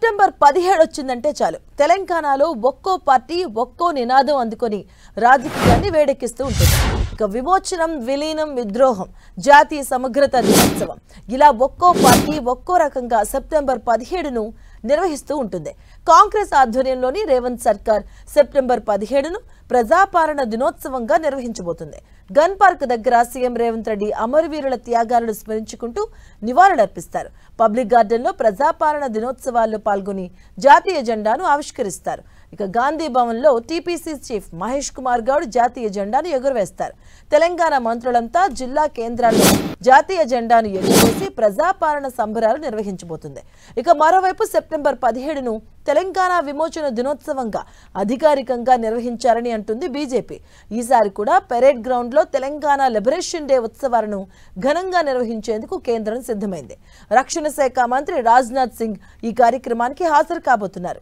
September 17 వచ్చిందంటే చాలు తెలంగాణలో ఒక్కో పార్టీ ఒక్కో నినాదం అందుకొని రాజకీయాన్ని వేడెక్కిస్తూ ఉంటుంది. ఇక విమోచనం, విలీనం, విద్రోహం, జాతీయ సమగ్రత దినోత్సవం ఇలా ఒక్కో పార్టీ ఒక్కో రకంగా సెప్టెంబర్ 17ను నిర్వహిస్తూ ఉంటుంది. కాంగ్రెస్ ఆధ్వర్యంలోని రేవంత్ సర్కార్ సెప్టెంబర్ 17ను ప్రజాపాలన దినోత్సవంగా నిర్వహించబోతుంది. గన్ పార్క్ దగ్గర సీఎం రేవంత్ రెడ్డి అమరవీరుల త్యాగాలను స్మరించుకుంటూ నివాళులర్పిస్తారు. పబ్లిక్ గార్డెన్లో ప్రజాపాలన దినోత్సవాల్లో పాల్గొని జాతీయ జెండాను ఆవిష్కరిస్తారు. ఇక గాంధీ భవన్లో టీపీసీ చీఫ్ మహేష్ కుమార్ గౌడ్ జాతీయ జెండాను ఎగురవేస్తారు. తెలంగాణ మంత్రులంతా జిల్లా కేంద్రాల్లో జాతీయ జెండాను ఎగురవేసి ప్రజాపాలన సంబరాలు నిర్వహించబోతుంది. ఇక మరోవైపు సెప్టెంబర్ 17ను తెలంగాణ విమోచన దినోత్సవంగా అధికారికంగా నిర్వహించారని అంటుంది బీజేపీ. ఈసారి కూడా పెరేడ్ గ్రౌండ్లో తెలంగాణ లిబరేషన్ డే ఉత్సవాలను ఘనంగా నిర్వహించేందుకు కేంద్రం సిద్ధమైంది. రక్షణ శాఖ మంత్రి రాజ్నాథ్ సింగ్ ఈ కార్యక్రమానికి హాజరు కాబోతున్నారు.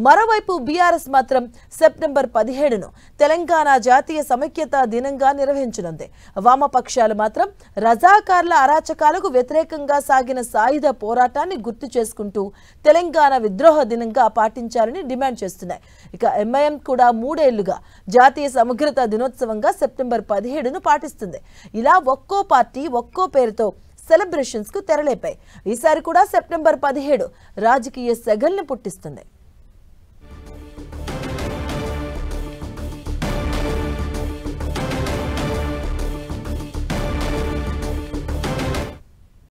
మరోవైపు బీఆర్ఎస్ మాత్రం సెప్టెంబర్ 17ను తెలంగాణ జాతీయ సమైక్యతా దినంగా నిర్వహించనుంది. వామపక్షాలు మాత్రం రజాకార్ల అరాచకాలకు వ్యతిరేకంగా సాగిన సాయుధ పోరాటాన్ని గుర్తు చేసుకుంటూ తెలంగాణ విద్రోహ దినంగా పాటించాలని డిమాండ్ చేస్తున్నాయి. ఇక ఎంఐఎం కూడా 3 ఏళ్లుగా జాతీయ సమగ్రత దినోత్సవంగా సెప్టెంబర్ 17ను పాటిస్తుంది. ఇలా ఒక్కో పార్టీ ఒక్కో పేరుతో సెలబ్రేషన్స్ కు తెరలేపాయి. ఈసారి కూడా సెప్టెంబర్ 17 రాజకీయ సెగల్ని పుట్టిస్తుంది.